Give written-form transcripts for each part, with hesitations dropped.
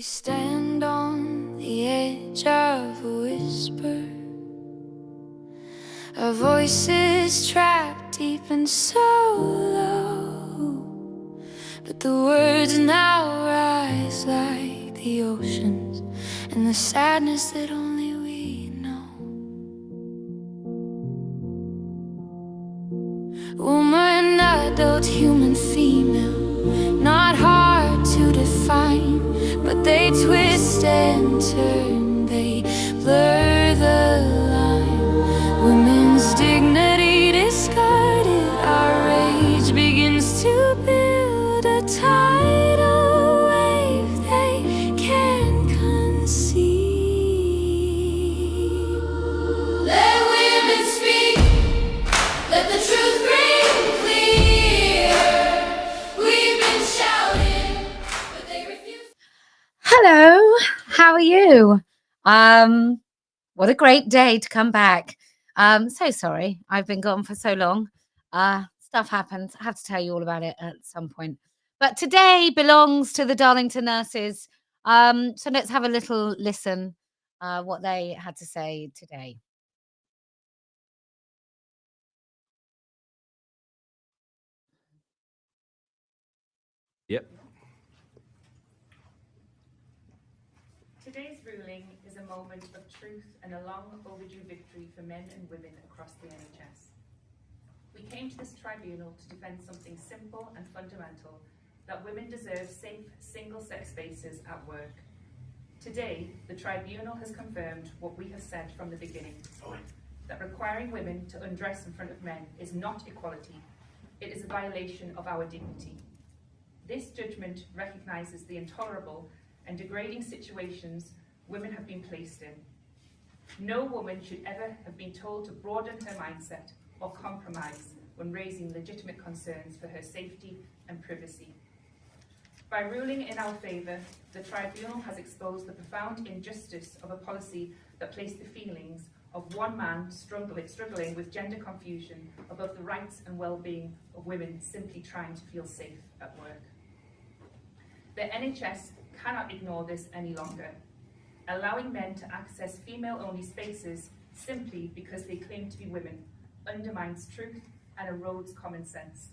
stand on the edge of a whisper, our voices trapped deep and so low, but the words now rise like the oceans and the sadness that only we know. Woman, adult, human, female, not hard to define, but they twist and turn, they blur the line. Women's dignity discarded, our rage begins to build a tidal wave they can't conceive. Let women speak, let the truth ring clear. We've been shouting, but they refuse. Hello, how are you? What a great day to come back. So sorry, I've been gone for so long. Stuff happens. I have to tell you all about it at some point. But today belongs to the Darlington nurses. So let's have a little listen what they had to say today. Yep. Today's ruling is a moment of truth and a long overdue victory for men and women across the NHS. We came to this tribunal to defend something simple and fundamental, that women deserve safe, single-sex spaces at work. Today, the tribunal has confirmed what we have said from the beginning, that requiring women to undress in front of men is not equality, it is a violation of our dignity. This judgment recognises the intolerable and degrading situations women have been placed in. No woman should ever have been told to broaden her mindset or compromise when raising legitimate concerns for her safety and privacy. By ruling in our favour, the tribunal has exposed the profound injustice of a policy that placed the feelings of one man struggling with gender confusion above the rights and well-being of women simply trying to feel safe at work. The NHS cannot ignore this any longer. Allowing men to access female-only spaces simply because they claim to be women undermines truth and erodes common sense.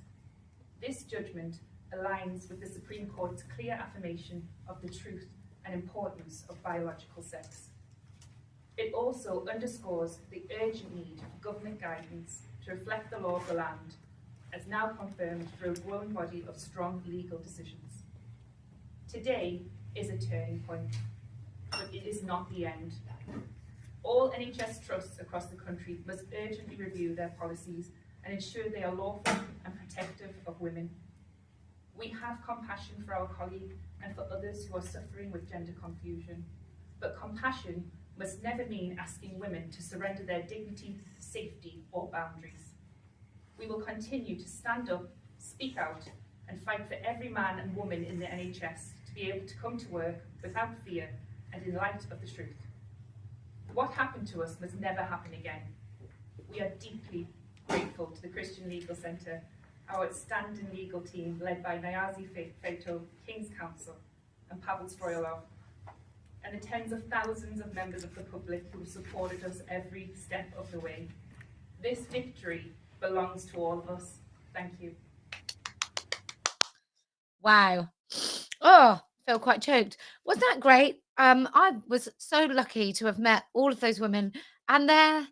This judgment aligns with the Supreme Court's clear affirmation of the truth and importance of biological sex. It also underscores the urgent need for government guidance to reflect the law of the land, as now confirmed through a growing body of strong legal decisions. Today is a turning point, but it is not the end. All NHS trusts across the country must urgently review their policies and ensure they are lawful and protective of women. We have compassion for our colleague and for others who are suffering with gender confusion, but compassion must never mean asking women to surrender their dignity, safety, or boundaries. We will continue to stand up, speak out, and fight for every man and woman in the NHS to be able to come to work without fear and in light of the truth. What happened to us must never happen again. We are deeply grateful to the Christian Legal Centre, our outstanding legal team led by Nyazi Feito, King's Counsel, and Pavel Stroilov, and the tens of thousands of members of the public who have supported us every step of the way. This victory belongs to all of us. Thank you. Wow. Oh, feel quite choked. Wasn't that great? I was so lucky to have met all of those women, and they're,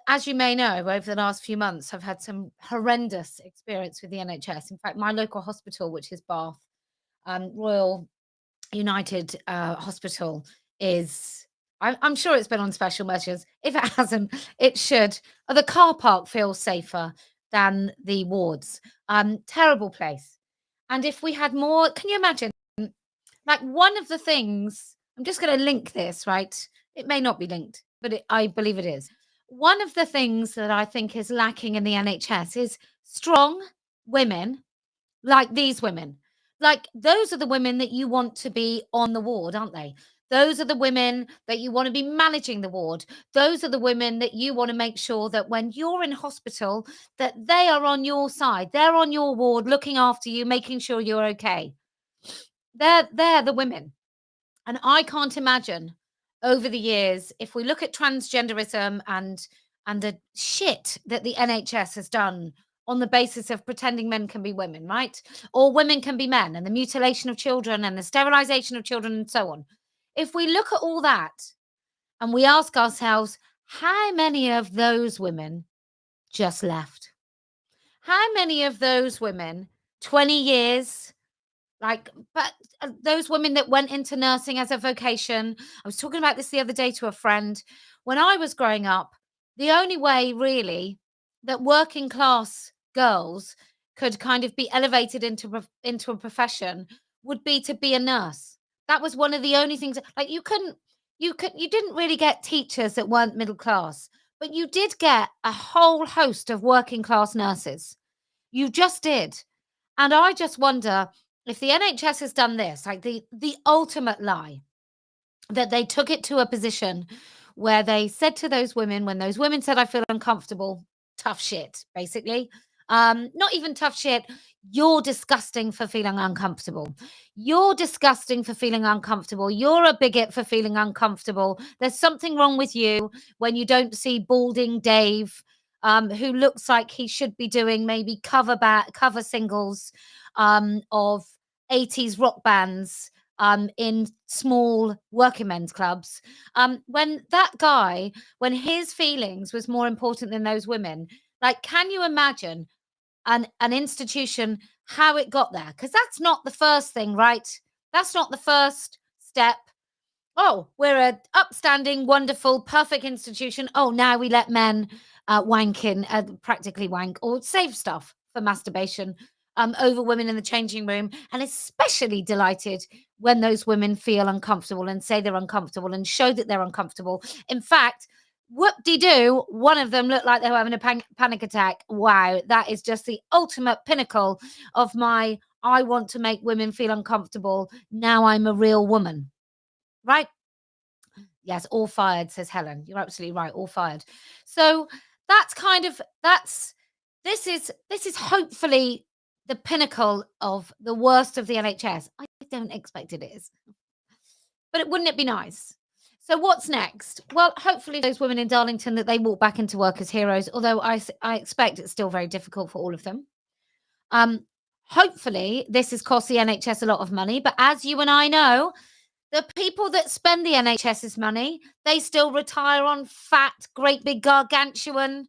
as you may know, over the last few months, I've had some horrendous experience with the NHS. In fact, my local hospital, which is Bath, Royal United Hospital, is. I'm sure it's been on special measures. If it hasn't, it should. The car park feels safer than the wards. Terrible place. And if we had more, can you imagine? Like one of the things, I'm just going to link this, right? It may not be linked, but I believe it is. One of the things that I think is lacking in the NHS is strong women like these women. Like those are the women that you want to be on the ward, aren't they? Those are the women that you want to be managing the ward. Those are the women that you want to make sure that when you're in hospital, that they are on your side. They're on your ward, looking after you, making sure you're okay. They're the women. And I can't imagine over the years, if we look at transgenderism and the shit that the NHS has done on the basis of pretending men can be women, right? Or women can be men, and the mutilation of children and the sterilization of children and so on. If we look at all that and we ask ourselves, how many of those women just left? How many of those women, 20 years, but those women that went into nursing as a vocation, I was talking about this the other day to a friend. When I was growing up, the only way really that working class girls could kind of be elevated into a profession would be to be a nurse. That was one of the only things. Like you didn't really get teachers that weren't middle class, but you did get a whole host of working class nurses. You just did. And I just wonder if the NHS has done this, like the ultimate lie, that they took it to a position where they said to those women, when those women said, I feel uncomfortable, tough shit, basically. Not even tough shit. You're disgusting for feeling uncomfortable. You're disgusting for feeling uncomfortable. You're a bigot for feeling uncomfortable. There's something wrong with you when you don't see balding Dave, who looks like he should be doing maybe cover singles of 80s rock bands in small working men's clubs. When that guy, when his feelings was more important than those women, like, can you imagine an institution, how it got there? Because that's not the first thing, right? That's not the first step. Oh, we're an upstanding, wonderful, perfect institution. Oh, now we let men wank in, practically wank, or save stuff for masturbation over women in the changing room. And especially delighted when those women feel uncomfortable and say they're uncomfortable and show that they're uncomfortable. In fact, whoop-de-doo, one of them looked like they were having a panic attack. Wow, that is just the ultimate pinnacle of my, I want to make women feel uncomfortable. Now I'm a real woman. Right? Yes, all fired, says Helen. You're absolutely right, all fired. So that's this is hopefully the pinnacle of the worst of the NHS. I don't expect it is. But wouldn't it be nice? So what's next? Well, hopefully those women in Darlington, that they walk back into work as heroes, although I expect it's still very difficult for all of them. Hopefully this has cost the NHS a lot of money, but as you and I know, the people that spend the NHS's money, they still retire on fat, great big gargantuan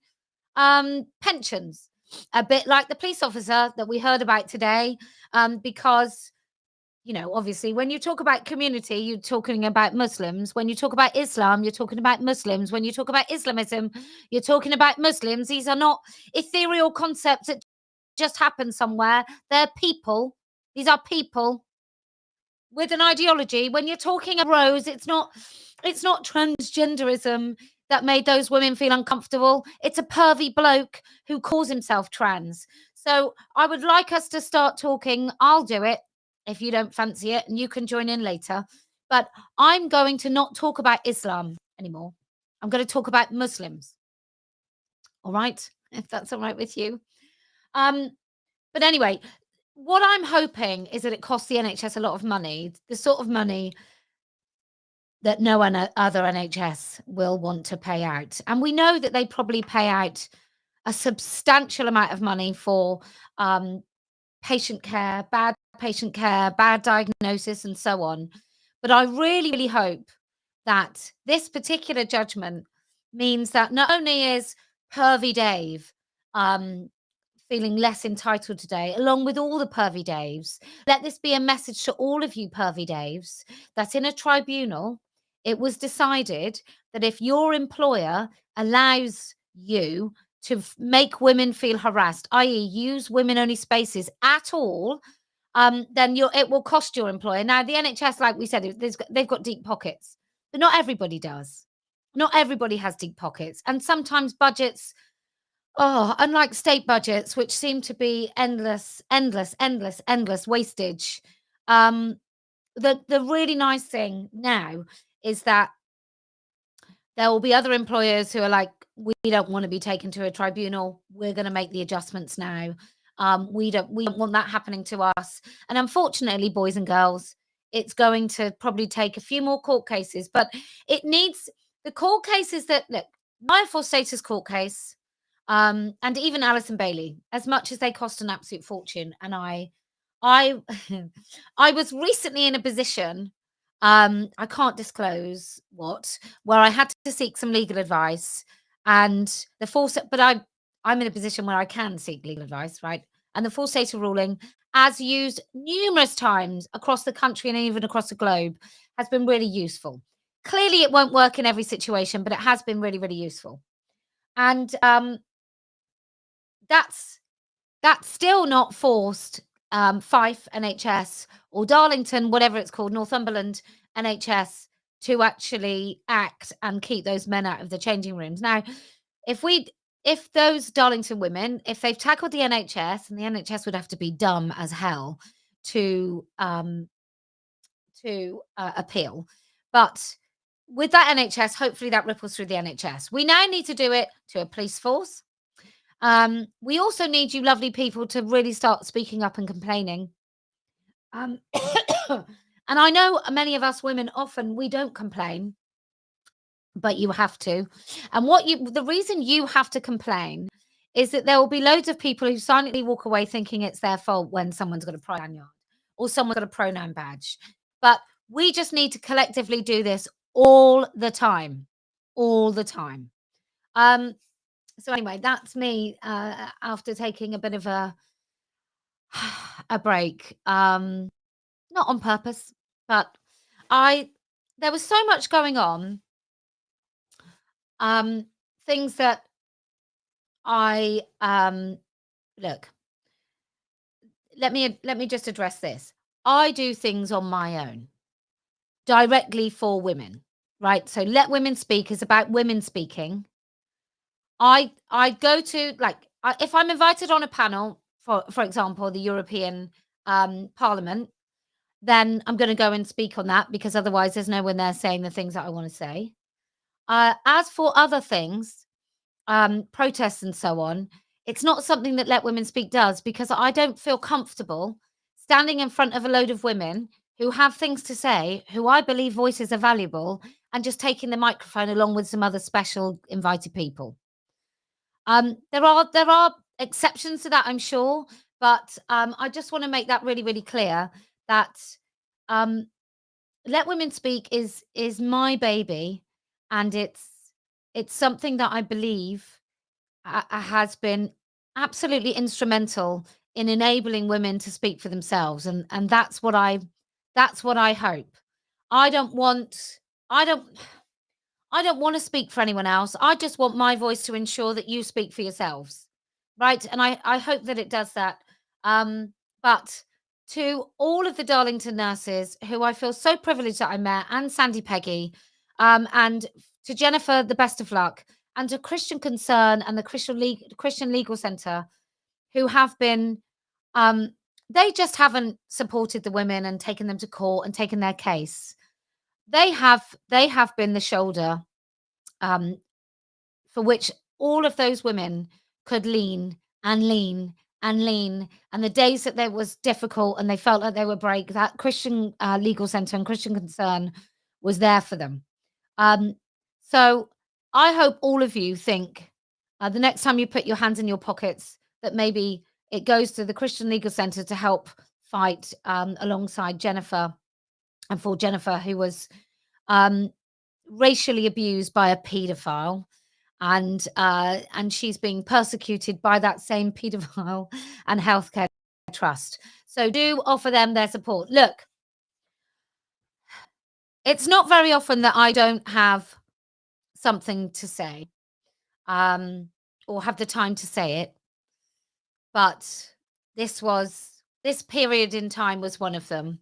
pensions. A bit like the police officer that we heard about today, because, obviously when you talk about community, you're talking about Muslims. When you talk about Islam, you're talking about Muslims. When you talk about Islamism, you're talking about Muslims. These are not ethereal concepts that just happen somewhere. They're people. These are people with an ideology. When you're talking about Rose, it's not transgenderism that made those women feel uncomfortable. It's a pervy bloke who calls himself trans. So I would like us to start talking. I'll do it if you don't fancy it, and you can join in later. But I'm going to not talk about Islam anymore. I'm going to talk about Muslims. All right, if that's all right with you. But anyway, what I'm hoping is that it costs the NHS a lot of money, the sort of money that no other NHS will want to pay out. And we know that they probably pay out a substantial amount of money for patient care, bad diagnosis, and so on. But I really, really hope that this particular judgment means that not only is pervy Dave feeling less entitled today, along with all the pervy Daves, let this be a message to all of you pervy Daves that in a tribunal, it was decided that if your employer allows you to make women feel harassed, i.e. use women-only spaces at all, then it will cost your employer. Now, the NHS, like we said, they've got deep pockets, but not everybody does. Not everybody has deep pockets. And sometimes budgets, unlike state budgets, which seem to be endless wastage. The really nice thing now is that there will be other employers who are like, we don't want to be taken to a tribunal. We're going to make the adjustments now. We don't want that happening to us. And unfortunately, boys and girls, it's going to probably take a few more court cases, but it needs the court cases that look, my forced status court case, and even Alison Bailey, as much as they cost an absolute fortune. And I I was recently in a position, I can't disclose what, where I had to seek some legal advice, and I'm in a position where I can seek legal advice, right? And the full status ruling, as used numerous times across the country and even across the globe, has been really useful. Clearly, it won't work in every situation, but it has been really, really useful. And that's still not forced Fife NHS or Darlington, whatever it's called, Northumberland NHS, to actually act and keep those men out of the changing rooms. Now, if those Darlington women, if they've tackled the NHS, and the NHS would have to be dumb as hell to appeal, but with that NHS, hopefully that ripples through the NHS. We now need to do it to a police force. We also need you lovely people to really start speaking up and complaining. And I know many of us women, often we don't complain, but you have to. And the reason you have to complain is that there will be loads of people who silently walk away thinking it's their fault when someone's got a pronoun yard or someone's got a pronoun badge. But we just need to collectively do this all the time. So anyway, that's me after taking a bit of a break. Not on purpose, but there was so much going on. Things that look, let me just address this. I do things on my own, directly for women, right? So Let Women Speak is about women speaking. I go to, if I'm invited on a panel, for example, the European Parliament, then I'm going to go and speak on that, because otherwise there's no one there saying the things that I want to say. As for other things, protests and so on, it's not something that Let Women Speak does, because I don't feel comfortable standing in front of a load of women who have things to say, who I believe voices are valuable, and just taking the microphone along with some other special invited people. There are exceptions to that, I'm sure, but I just want to make that really, really clear that Let Women Speak is my baby, and it's something that I believe has been absolutely instrumental in enabling women to speak for themselves, and that's what I hope. I don't want to speak for anyone else. I just want my voice to ensure that you speak for yourselves, right? And I hope that it does that. But to all of the Darlington nurses who I feel so privileged that I met, and Sandy Peggy, and to Jennifer, the best of luck, and to Christian Concern and the Christian Legal Centre, who have been, they just haven't supported the women and taken them to court and taken their case. They have been the shoulder for which all of those women could lean and lean and lean. And the days that there was difficult and they felt like they were break, that Christian Legal Centre and Christian Concern was there for them. So I hope all of you think the next time you put your hands in your pockets that maybe it goes to the Christian Legal Centre to help fight alongside Jennifer, and for Jennifer, who was racially abused by a paedophile, and she's being persecuted by that same paedophile and healthcare trust. So do offer them their support. Look, it's not very often that I don't have something to say, or have the time to say it, but this period in time was one of them.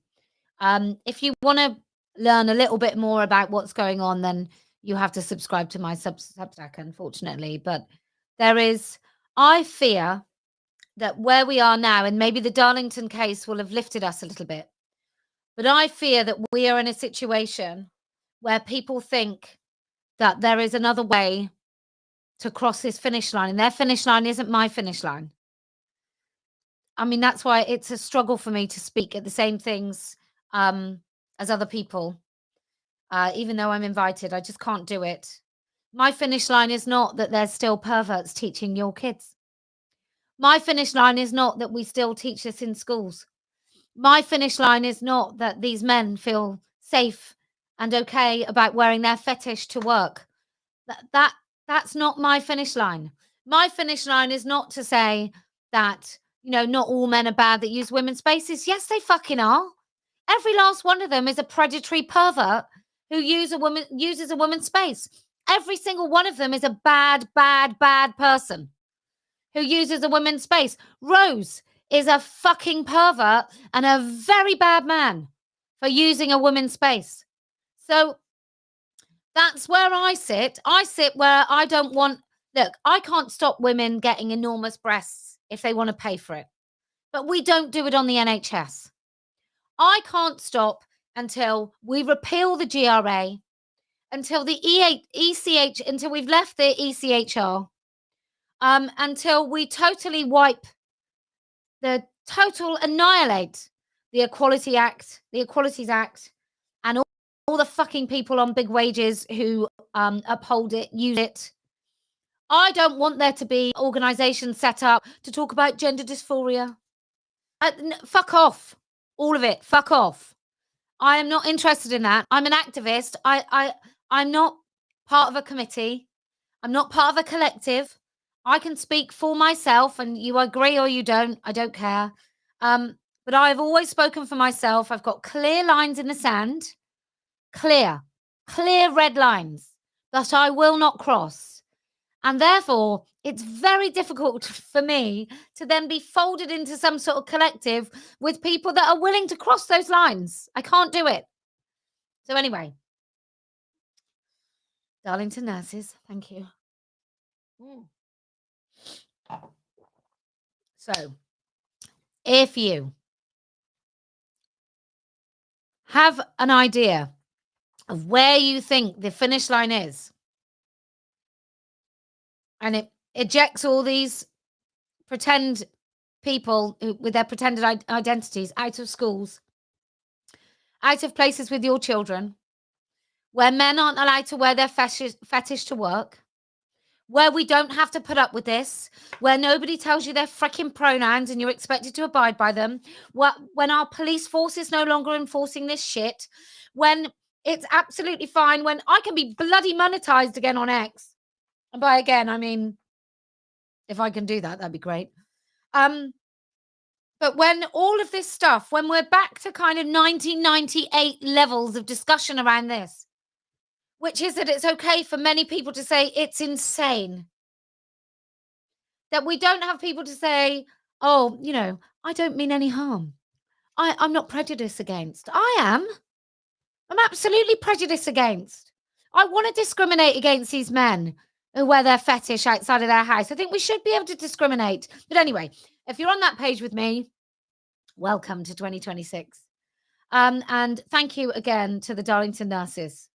If you want to learn a little bit more about what's going on, then you have to subscribe to my Substack, unfortunately. But I fear that where we are now, and maybe the Darlington case will have lifted us a little bit, but I fear that we are in a situation where people think that there is another way to cross this finish line, and their finish line isn't my finish line. I mean, that's why it's a struggle for me to speak at the same things as other people. Even though I'm invited, I just can't do it. My finish line is not that there's still perverts teaching your kids. My finish line is not that we still teach this in schools. My finish line is not that these men feel safe and okay about wearing their fetish to work. That's not my finish line. My finish line is not to say that, not all men are bad that use women's spaces. Yes, they fucking are. Every last one of them is a predatory pervert who uses a woman's space. Every single one of them is a bad, bad, bad person who uses a woman's space. Rose is a fucking pervert and a very bad man for using a woman's space. So that's where I sit. I sit where I don't want... Look, I can't stop women getting enormous breasts if they want to pay for it. But we don't do it on the NHS. I can't stop until we repeal the GRA, until the ECH, until we've left the ECHR, until we totally annihilate the Equality Act, the Equalities Act, and all the fucking people on big wages who uphold it, use it. I don't want there to be organisations set up to talk about gender dysphoria. Fuck off. All of it. Fuck off. I am not interested in that. I'm an activist. I'm not part of a committee. I'm not part of a collective. I can speak for myself, and you agree or you don't. I don't care. But I've always spoken for myself. I've got clear lines in the sand. Clear red lines that I will not cross. And therefore, it's very difficult for me to then be folded into some sort of collective with people that are willing to cross those lines. I can't do it. So anyway, Darlington nurses, thank you. So, if you have an idea of where you think the finish line is, and it ejects all these pretend people with their pretended identities out of schools, out of places with your children, where men aren't allowed to wear their fetish to work, where we don't have to put up with this, where nobody tells you their freaking pronouns and you're expected to abide by them, when our police force is no longer enforcing this shit, when it's absolutely fine, when I can be bloody monetized again on X. And by again, I mean, if I can do that, that'd be great. But when all of this stuff, when we're back to kind of 1998 levels of discussion around this, which is that it's okay for many people to say it's insane, that we don't have people to say, oh, I don't mean any harm. I'm not prejudiced against. I am. I'm absolutely prejudiced against. I want to discriminate against these men who wear their fetish outside of their house. I think we should be able to discriminate. But anyway, if you're on that page with me, welcome to 2026. And thank you again to the Darlington nurses.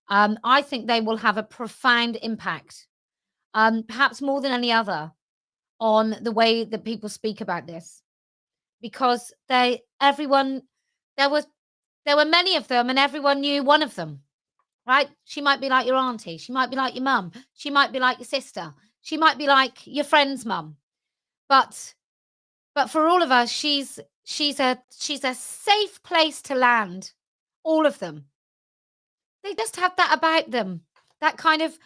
I think they will have a profound impact, perhaps more than any other, on the way that people speak about this. Because there were many of them, and everyone knew one of them. Right? She might be like your auntie. She might be like your mum. She might be like your sister. She might be like your friend's mum. But for all of us, she's a safe place to land. All of them. They just have that about them. That kind of,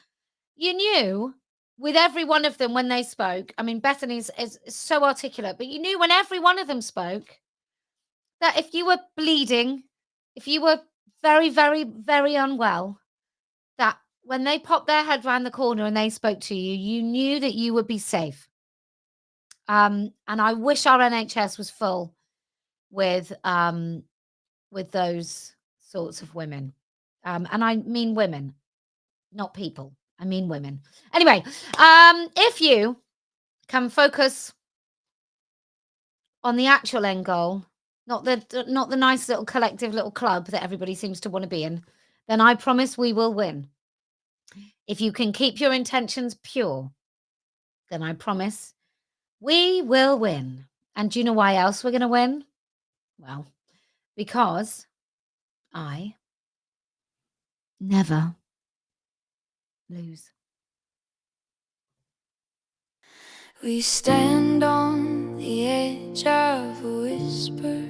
you knew with every one of them when they spoke. I mean, Bethany's is so articulate, but you knew when every one of them spoke that if you were bleeding, if you were very, very, very unwell, that when they popped their head round the corner and they spoke to you, you knew that you would be safe. And I wish our NHS was full with those sorts of women. And I mean women, not people. I mean women. Anyway, if you can focus on the actual end goal, not the nice little collective little club that everybody seems to want to be in, then I promise we will win. If you can keep your intentions pure, then I promise we will win. And do you know why else we're going to win? Well, because I never lose. We stand on the edge of a whisper,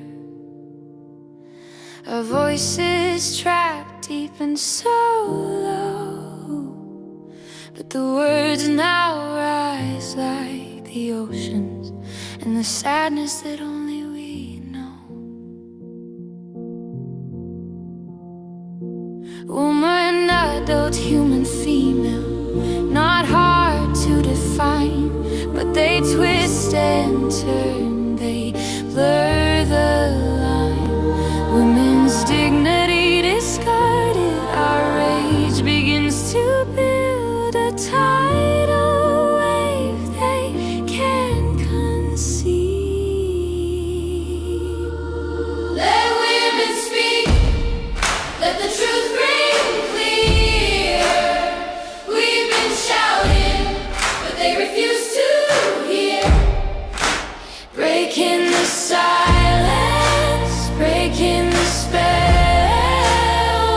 our voices trapped deep and so low, but the words now rise like the oceans and the sadness that only we know. Woman, adult, human, female, not hard to define, but they twist and turn, they blur the line. Women's dignity discarded, our rage begins to build a tidal wave they can't conceive. Let women speak, let the truth ring clear. We've been shouting, but they refuse to hear. Breaking the silence, breaking the spell.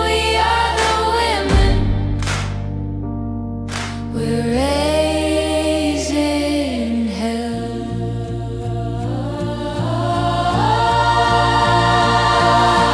We are the women, we're raising hell.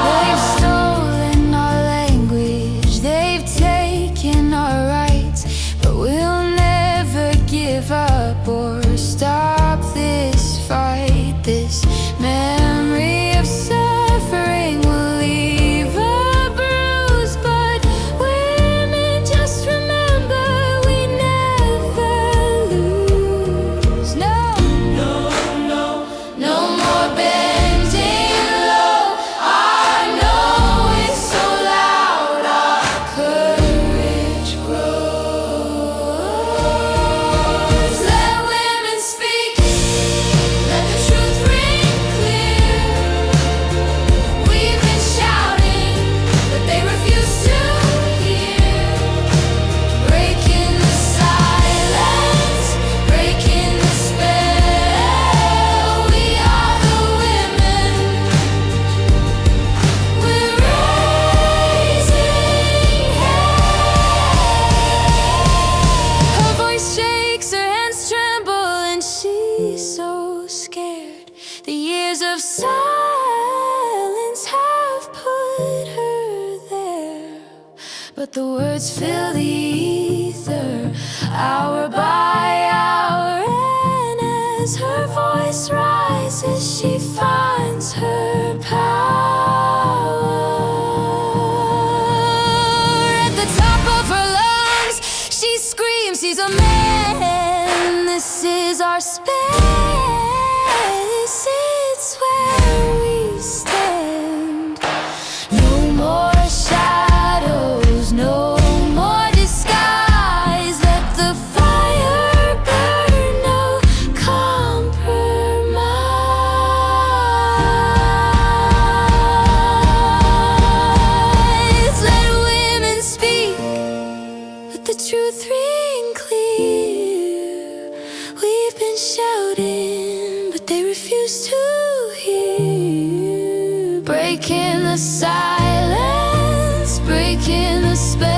They've stolen our language, they've taken our rights, but we'll never give up or stop this fight. This memory of suffering will leave a bruise, but women, just remember we never lose. No, no, no, no more bending low. Our no is so loud, our courage grows. Let women speak, let the truth ring clear. We've been shouting, but they refuse to hear. Breaking the silence, breaking the spell. We are the women, we're raising hell. Her voice shakes, her hands tremble, and she's so scared. The years of silence have put her there, but the words fill the ether, hour by hour, and as her voice rises, she finds her power. At the top of her lungs, she screams, she's a man. This is our space, it's where we stand. No more shadows, no more disguise. Let the fire burn, no compromise. Let women speak, let the truth ring clear. We've been shouting, but they refuse to hear. Breaking the silence, breaking the spell.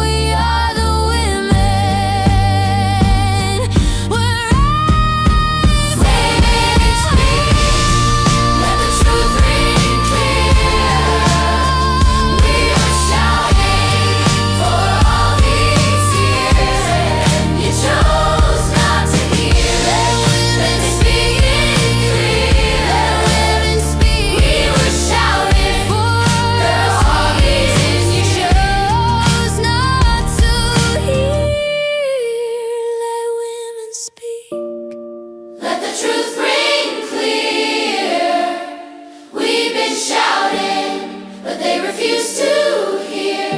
We are the women, we're raising speak, let the truth ring clear. We were shouting for all these years, and you chose not to hear. Let women speak clear, let women speak. We were shouting for all these years, you chose not to hear. Let women speak, let the truth ring clear. We've been shouting, but they refuse to hear.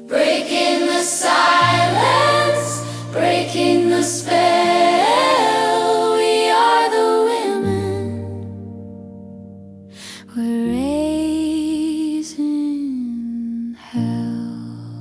Breaking the silence, breaking the spell.